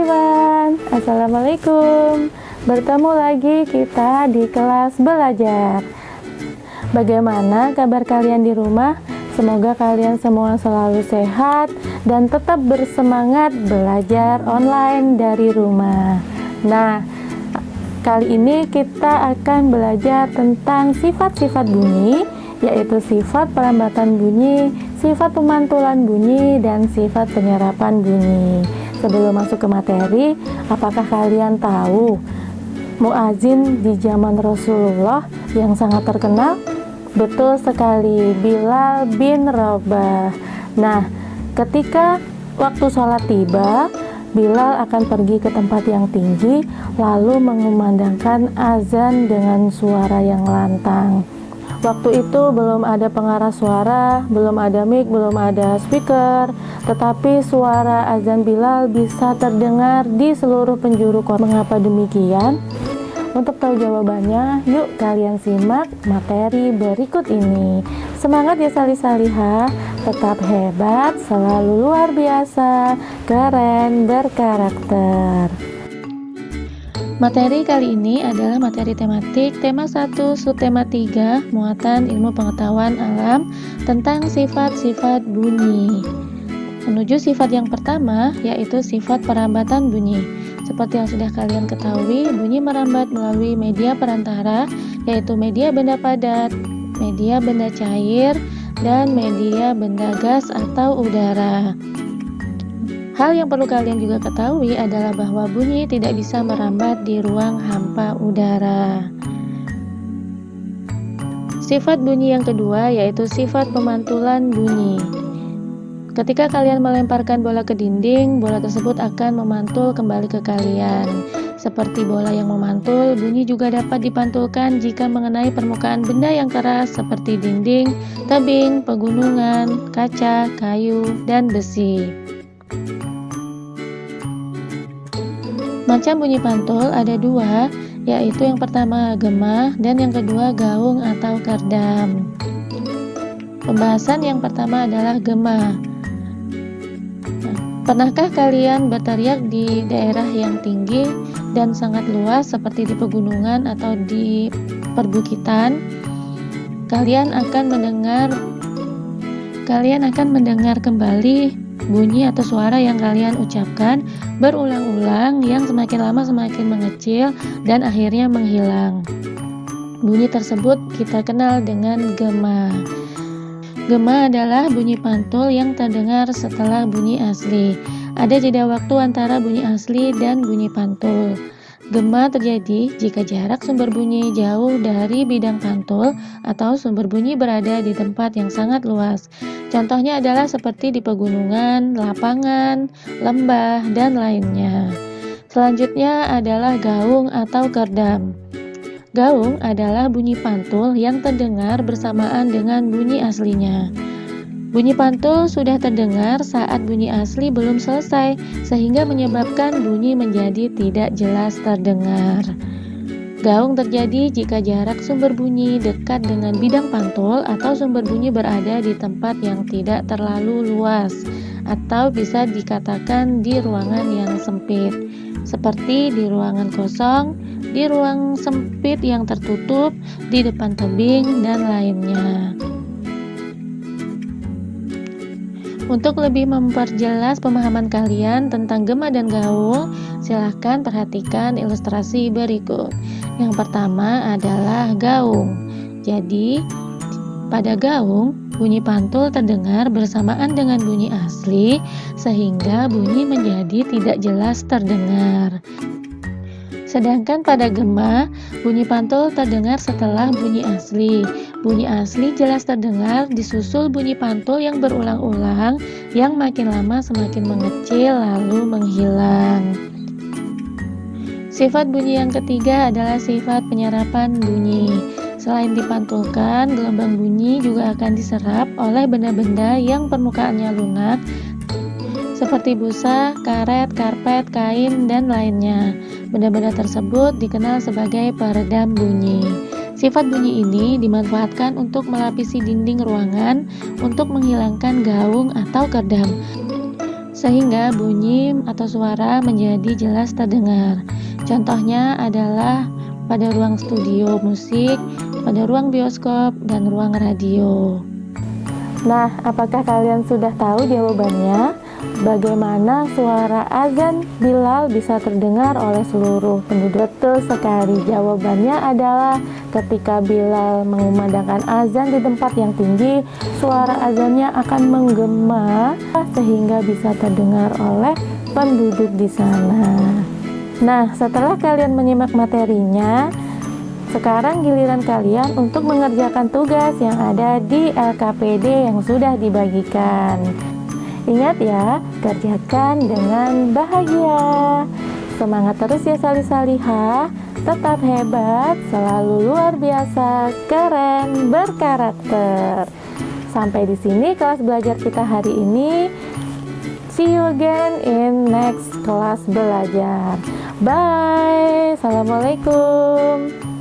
everyone, Assalamualaikum. Bertemu lagi kita di kelas belajar. Bagaimana kabar kalian di rumah? Semoga kalian semua selalu sehat dan tetap bersemangat belajar online dari rumah. Nah, kali ini kita akan belajar tentang sifat-sifat bunyi, yaitu sifat perlambatan bunyi, sifat pemantulan bunyi, dan sifat penyerapan bunyi. Sebelum masuk ke materi, apakah kalian tahu muazin di zaman Rasulullah yang sangat terkenal? Betul sekali, Bilal bin Rabah. Nah, ketika waktu sholat tiba, Bilal akan pergi ke tempat yang tinggi, lalu mengumandangkan azan dengan suara yang lantang. Waktu itu belum ada pengarah suara, belum ada mic, belum ada speaker, tetapi suara azan Bilal bisa terdengar di seluruh penjuru kota. Mengapa demikian? Untuk tahu jawabannya, yuk kalian simak materi berikut ini. Semangat ya salih-salihah, tetap hebat, selalu luar biasa, keren, berkarakter. Materi kali ini adalah materi tematik, tema 1, subtema 3, muatan ilmu pengetahuan alam tentang sifat-sifat bunyi. Menuju sifat yang pertama, yaitu sifat perambatan bunyi. Seperti yang sudah kalian ketahui, bunyi merambat melalui media perantara, yaitu media benda padat, media benda cair, dan media benda gas atau udara. Hal yang perlu kalian juga ketahui adalah bahwa bunyi tidak bisa merambat di ruang hampa udara. Sifat bunyi yang kedua yaitu sifat pemantulan bunyi. Ketika kalian melemparkan bola ke dinding, bola tersebut akan memantul kembali ke kalian. Seperti bola yang memantul, bunyi juga dapat dipantulkan jika mengenai permukaan benda yang keras seperti dinding, tebing, pegunungan, kaca, kayu, dan besi. Macam bunyi pantul ada dua, yaitu yang pertama gema dan yang kedua gaung atau kerdam. Pembahasan yang pertama adalah gema. Pernahkah kalian berteriak di daerah yang tinggi dan sangat luas seperti di pegunungan atau di perbukitan? Kalian akan mendengar kembali bunyi atau suara yang kalian ucapkan berulang-ulang yang semakin lama semakin mengecil dan akhirnya menghilang. Bunyi tersebut kita kenal dengan gema. Gema adalah bunyi pantul yang terdengar setelah bunyi asli. Ada jeda waktu antara bunyi asli dan bunyi pantul. Gema terjadi jika jarak sumber bunyi jauh dari bidang pantul atau sumber bunyi berada di tempat yang sangat luas. Contohnya adalah seperti di pegunungan, lapangan, lembah, dan lainnya. Selanjutnya adalah gaung atau kerdam. Gaung adalah bunyi pantul yang terdengar bersamaan dengan bunyi aslinya. Bunyi pantul sudah terdengar saat bunyi asli belum selesai, sehingga menyebabkan bunyi menjadi tidak jelas terdengar. Gaung terjadi jika jarak sumber bunyi dekat dengan bidang pantul atau sumber bunyi berada di tempat yang tidak terlalu luas, atau bisa dikatakan di ruangan yang sempit, seperti di ruangan kosong, di ruang sempit yang tertutup, di depan tebing, dan lainnya. Untuk lebih memperjelas pemahaman kalian tentang gema dan gaung, silahkan perhatikan ilustrasi berikut. Yang pertama adalah gaung. Jadi, pada gaung, bunyi pantul terdengar bersamaan dengan bunyi asli, sehingga bunyi menjadi tidak jelas terdengar. Sedangkan pada gema, bunyi pantul terdengar setelah bunyi asli. Bunyi asli jelas terdengar disusul bunyi pantul yang berulang-ulang, yang makin lama semakin mengecil lalu menghilang. Sifat bunyi yang ketiga adalah sifat penyerapan bunyi. Selain dipantulkan, gelombang bunyi juga akan diserap oleh benda-benda yang permukaannya lunak, seperti busa, karet, karpet, kain, dan lainnya. Benda-benda tersebut dikenal sebagai peredam bunyi. Sifat bunyi ini dimanfaatkan untuk melapisi dinding ruangan untuk menghilangkan gaung atau kerdam. sehingga bunyi atau suara menjadi jelas terdengar. Contohnya adalah pada ruang studio musik, pada ruang bioskop, dan ruang radio. Nah, apakah kalian sudah tahu jawabannya? Bagaimana suara azan Bilal bisa terdengar oleh seluruh penduduk? Betul sekali, jawabannya adalah ketika Bilal mengumandangkan azan di tempat yang tinggi, suara azannya akan menggema sehingga bisa terdengar oleh penduduk di sana. Nah, setelah kalian menyimak materinya, sekarang giliran kalian untuk mengerjakan tugas yang ada di LKPD yang sudah dibagikan. Ingat ya, kerjakan dengan bahagia. Semangat terus ya salih-salihah, tetap hebat, selalu luar biasa, keren, berkarakter. Sampai di sini kelas belajar kita hari ini. See you again in next kelas belajar. Bye. Assalamualaikum.